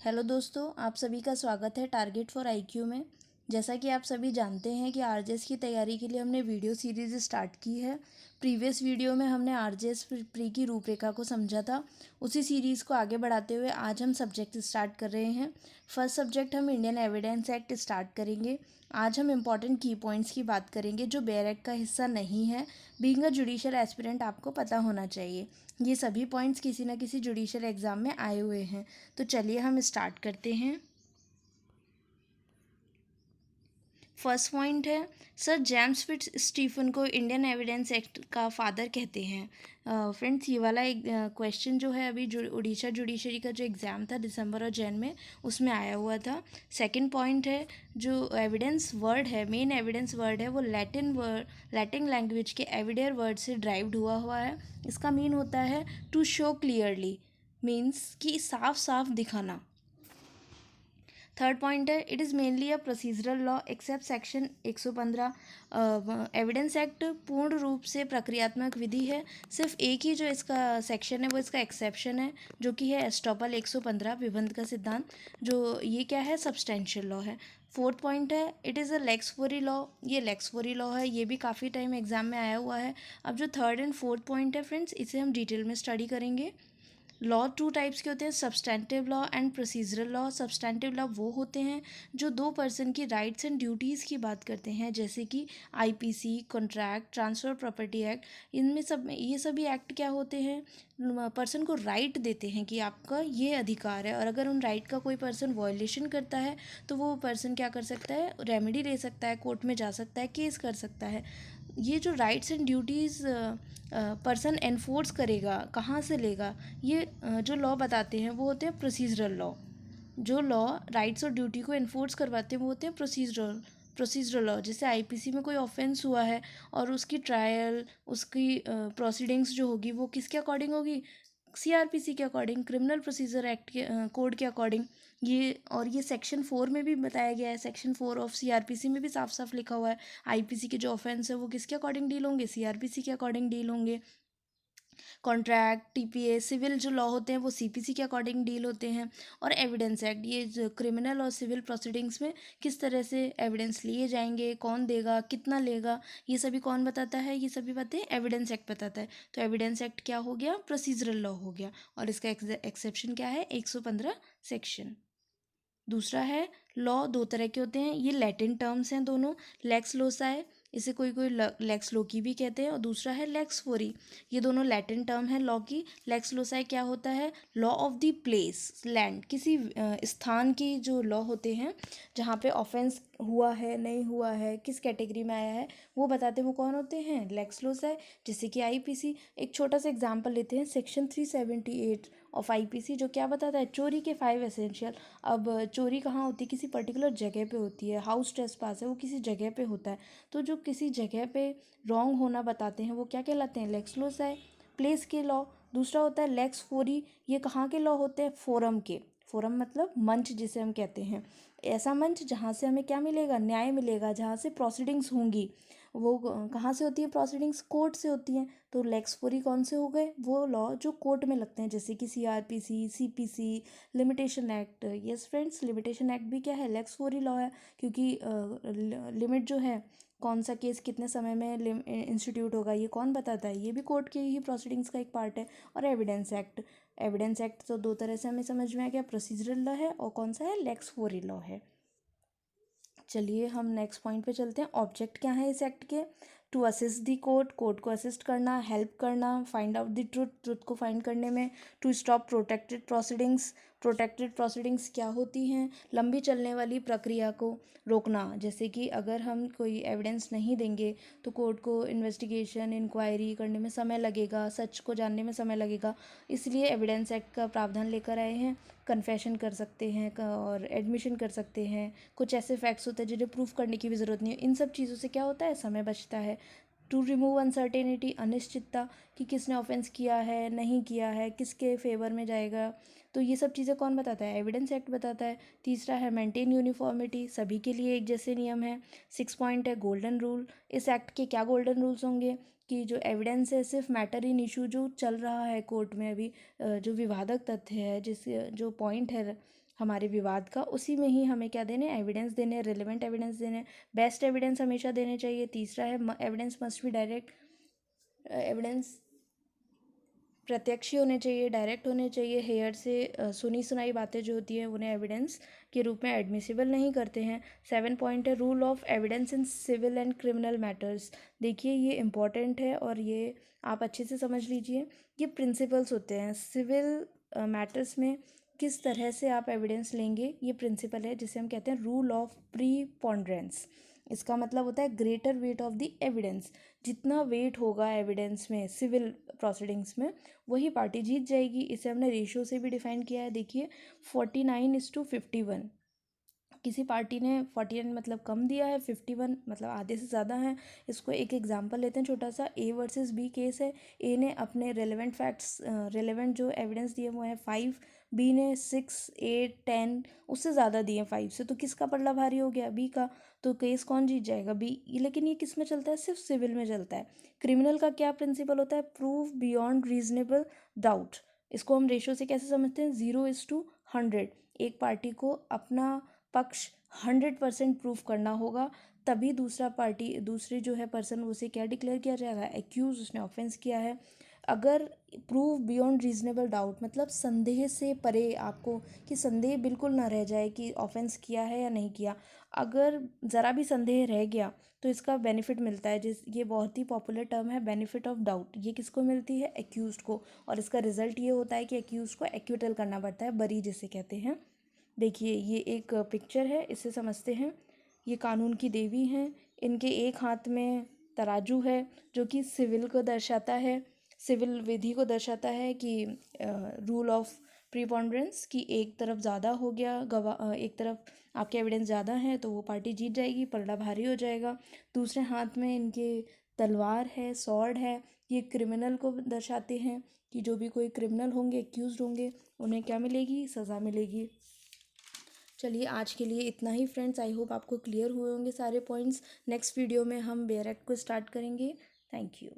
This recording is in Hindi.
हेलो दोस्तों, आप सभी का स्वागत है टारगेट फॉर आईक्यू में। जैसा कि आप सभी जानते हैं कि आरजेएस की तैयारी के लिए हमने वीडियो सीरीज़ स्टार्ट की है। प्रीवियस वीडियो में हमने आरजेएस प्री की रूपरेखा को समझा था। उसी सीरीज़ को आगे बढ़ाते हुए आज हम सब्जेक्ट स्टार्ट कर रहे हैं। फर्स्ट सब्जेक्ट हम इंडियन एविडेंस एक्ट स्टार्ट करेंगे। आज हम इम्पॉर्टेंट की पॉइंट्स की बात करेंगे जो बेयर एक्ट का हिस्सा नहीं है। बीइंग अ जुडिशियल एस्पिरेंट आपको पता होना चाहिए। ये सभी पॉइंट्स किसी न किसी जुडिशियल एग्ज़ाम में आए हुए हैं। तो चलिए हम स्टार्ट करते हैं। फर्स्ट पॉइंट है, सर जेम्स फिट्ज स्टीफन को इंडियन एविडेंस एक्ट का फादर कहते हैं। फ्रेंड्स, ये वाला एक क्वेश्चन जो है अभी उड़ीसा जुडिशरी का जो एग्ज़ाम था दिसंबर और जैन में, उसमें आया हुआ था। सेकंड पॉइंट है, जो एविडेंस वर्ड है, मेन एविडेंस वर्ड है, वो लैटिन लैंग्वेज के एविडेयर वर्ड से ड्राइव्ड हुआ है। इसका मीन होता है टू शो क्लियरली, मीन्स कि साफ साफ दिखाना। थर्ड पॉइंट है, it is mainly a procedural law except section 115। Evidence act पूर्ण रूप से प्रक्रियात्मक विधि है। सिर्फ एक ही जो इसका सेक्शन है वो इसका एक्सेप्शन है, जो कि है एस्टॉपल 115 विबंध का सिद्धांत, जो ये क्या है, सब्सटेंशियल लॉ है। फोर्थ पॉइंट है, it is a lex fori law. ये लेक्स फोरी लॉ है, ये भी काफ़ी टाइम एग्जाम में आया हुआ है। अब जो थर्ड एंड फोर्थ पॉइंट है फ्रेंड्स, इसे हम डिटेल में स्टडी करेंगे। लॉ टू टाइप्स के होते हैं, substantive law and procedural law. Substantive law वो होते हैं जो दो पर्सन की राइट्स एंड ड्यूटीज़ की बात करते हैं, जैसे कि IPC, contract, transfer property act. इनमें सब ये सभी एक्ट क्या होते हैं, पर्सन को राइट देते हैं कि आपका ये अधिकार है, और अगर उन राइट का कोई पर्सन वायलेशन करता है तो वो पर्सन क्या कर सकता है, रेमेडी ले सकता है, कोर्ट में जा सकता है, केस कर सकता है। ये जो rights and duties person enforce करेगा, कहाँ से लेगा, ये जो लॉ बताते हैं वो होते हैं प्रोसीजरल लॉ। जो लॉ राइट्स और ड्यूटी को एनफोर्स करवाते हैं वो होते हैं प्रोसीजरल लॉ। जैसे आईपीसी में कोई ऑफेंस हुआ है और उसकी ट्रायल, उसकी प्रोसीडिंग्स जो होगी वो किसके अकॉर्डिंग होगी, सीआरपीसी के अकॉर्डिंग, क्रिमिनल प्रोसीजर एक्ट के कोड के अकॉर्डिंग। ये सेक्शन 4 में भी बताया गया है, सेक्शन 4 ऑफ सीआरपीसी में भी साफ साफ लिखा हुआ है, आईपीसी के जो ऑफेंस है वो किसके अकॉर्डिंग डील होंगे, सीआरपीसी के अकॉर्डिंग डील होंगे। कॉन्ट्रैक्ट, टीपीए, सिविल जो लॉ होते हैं वो सीपीसी के अकॉर्डिंग डील होते हैं। और एविडेंस एक्ट, ये जो क्रिमिनल और सिविल प्रोसीडिंग्स में किस तरह से एविडेंस लिए जाएंगे, कौन देगा, कितना लेगा, ये सभी कौन बताता है, ये सभी बातें एविडेंस एक्ट बताता है। तो एविडेंस एक्ट क्या हो गया, प्रोसीजरल लॉ हो गया, और इसका एक्सेप्शन क्या है, 115 सेक्शन। दूसरा है, लॉ दो तरह के होते हैं, ये लैटिन टर्म्स हैं दोनों। लेक्स लोसाए, इसे कोई कोई लेक्स लोकी भी कहते हैं, और दूसरा है लेक्स फोरी। ये दोनों लैटिन टर्म है लॉ की। लेक्स लोसाए क्या होता है, law of the place, land, किसी स्थान की जो लॉ होते हैं जहाँ पे ऑफेंस हुआ है, नहीं हुआ है, किस कैटेगरी में आया है, वो बताते हैं, वो कौन होते हैं, लेक्स लोसाए। जैसे कि आईपीसी, एक छोटा सा एग्जाम्पल लेते हैं, सेक्शन 378 ऑफ आईपीसी जो क्या बताता है, चोरी के 5 एसेंशियल। अब चोरी कहाँ होती है, किसी पर्टिकुलर जगह पे होती है, हाउस ट्रेसपास है वो किसी जगह पे होता है। तो जो किसी जगह पे रॉन्ग होना बताते हैं वो क्या कहलाते हैं, लेक्स लोसाए, प्लेस के लॉ। दूसरा होता है लेक्स फोरी, ये कहाँ के लॉ होते हैं, फोरम के। फोरम मतलब मंच जिसे हम कहते हैं, ऐसा मंच जहाँ से हमें क्या मिलेगा, न्याय मिलेगा, जहाँ से प्रोसीडिंग्स होंगी। वो कहाँ से होती है प्रोसीडिंग्स, कोर्ट से होती हैं। तो लेक्स फोरी कौन से हो गए, वो लॉ जो कोर्ट में लगते हैं, जैसे कि CrPC, CPC, limitation act. Yes friends, limitation act भी क्या है, लेक्स फोरी लॉ है, क्योंकि लिमिट जो है, कौन सा केस कितने समय में इंस्टीट्यूट होगा, ये कौन बताता है, ये भी कोर्ट के ही प्रोसीडिंग्स का एक पार्ट है। और एविडेंस एक्ट, एविडेंस एक्ट तो दो तरह से हमें समझ में आ गया, प्रोसीजरल लॉ है और कौन सा है, लेक्स फोरी लॉ है। चलिए हम नेक्स्ट पॉइंट पे चलते हैं। ऑब्जेक्ट क्या है इस एक्ट के, to assist the court, court को असिस्ट करना, हेल्प करना, find out the truth, truth को फाइंड करने में, to stop protected proceedings. Protected proceedings क्या होती हैं, लंबी चलने वाली प्रक्रिया को रोकना। जैसे कि अगर हम कोई एविडेंस नहीं देंगे तो कोर्ट को इन्वेस्टिगेशन, इंक्वायरी करने में समय लगेगा, सच को जानने में समय लगेगा। इसलिए एविडेंस एक्ट का प्रावधान लेकर आए हैं। कन्फेशन कर सकते हैं और एडमिशन कर सकते हैं, कुछ ऐसे फैक्ट्स होते हैं जिन्हें प्रूफ करने की भी ज़रूरत नहीं है। इन सब चीज़ों से क्या होता है, समय बचता है। टू रिमूव अनसर्टेनिटी, अनिश्चितता, कि किसने ऑफेंस किया है, नहीं किया है, किसके फेवर में जाएगा। तो ये सब चीज़ें कौन बताता है, एविडेंस एक्ट बताता है। तीसरा है मेंटेन यूनिफॉर्मिटी, सभी के लिए एक जैसे नियम है। 6 पॉइंट है गोल्डन रूल। इस एक्ट के क्या गोल्डन रूल्स होंगे, कि जो एविडेंस है सिर्फ मैटर इन इशू जो चल रहा है कोर्ट में अभी, जो विवादक तथ्य है, जिस जो पॉइंट है हमारे विवाद का, उसी में ही हमें क्या देने, एविडेंस देने, रिलेवेंट एविडेंस देने, बेस्ट एविडेंस हमेशा देने चाहिए। तीसरा है evidence must be direct, evidence प्रत्यक्ष ही होने चाहिए, डायरेक्ट होने चाहिए। हेयर से सुनी सुनाई बातें जो होती हैं उन्हें एविडेंस के रूप में एडमिसिबल नहीं करते हैं। 7 पॉइंट है rule of evidence in civil and criminal matters. देखिए ये इम्पॉर्टेंट है और ये आप अच्छे से समझ लीजिए। ये प्रिंसिपल्स होते हैं सिविल मैटर्स में, किस तरह से आप एविडेंस लेंगे, ये प्रिंसिपल है जिसे हम कहते हैं रूल ऑफ प्रीपोंड्रेंस। इसका मतलब होता है greater weight of the evidence. जितना वेट होगा एविडेंस में सिविल प्रोसीडिंग्स में, वही पार्टी जीत जाएगी। इसे हमने रेशियो से भी डिफाइन किया है। देखिए 49:51, किसी पार्टी ने 49 मतलब कम दिया है, 51 मतलब आधे से ज़्यादा है। इसको एक एग्जांपल लेते हैं छोटा सा। ए वर्सेस बी केस है। ए ने अपने रेलेवेंट फैक्ट्स, रेलेवेंट जो एविडेंस दिए वो है 5, बी ने 6, 8, 10 उससे ज़्यादा दिए 5 से, तो किसका पल्ला भारी हो गया, बी का। तो केस कौन जीत जाएगा, बी। लेकिन ये किस में चलता है, सिर्फ सिविल में चलता है। क्रिमिनल का क्या प्रिंसिपल होता है, प्रूव बियॉन्ड रीजनेबल डाउट। इसको हम रेशियो से कैसे समझते हैं, 0:100। एक पार्टी को अपना पक्ष 100% प्रूफ करना होगा, तभी दूसरा पार्टी, दूसरी जो है पर्सन, उसे क्या डिक्लेयर किया जाएगा, एक्यूज, उसने ऑफेंस किया है। अगर प्रूव बियॉन्ड रीजनेबल डाउट मतलब संदेह से परे, आपको कि संदेह बिल्कुल ना रह जाए कि ऑफेंस किया है या नहीं किया, अगर ज़रा भी संदेह रह गया तो इसका बेनिफिट मिलता है, जिस ये बहुत ही पॉपुलर टर्म है बेनिफिट ऑफ डाउट। ये किसको मिलती है, एक्यूज को। और इसका रिजल्ट ये होता है कि एक्यूज को एक्विटल करना पड़ता है, बरी जिसे कहते हैं। देखिए ये एक पिक्चर है, इससे समझते हैं। ये कानून की देवी हैं। इनके एक हाथ में तराजू है जो कि सिविल को दर्शाता है, सिविल विधि को दर्शाता है कि रूल ऑफ प्रीपोंड्रेंस, कि एक तरफ ज़्यादा हो गया, एक तरफ आपके एविडेंस ज़्यादा है तो वो पार्टी जीत जाएगी, पलड़ा भारी हो जाएगा। दूसरे हाथ में इनके तलवार है, सॉर्ड है। ये क्रिमिनल को दर्शाते हैं कि जो भी कोई क्रिमिनल होंगे, एक्यूज होंगे, उन्हें क्या मिलेगी, सज़ा मिलेगी। चलिए आज के लिए इतना ही फ्रेंड्स। आई होप आपको क्लियर हुए होंगे सारे पॉइंट्स। नेक्स्ट वीडियो में हम बेयर एक्ट को स्टार्ट करेंगे। Thank you.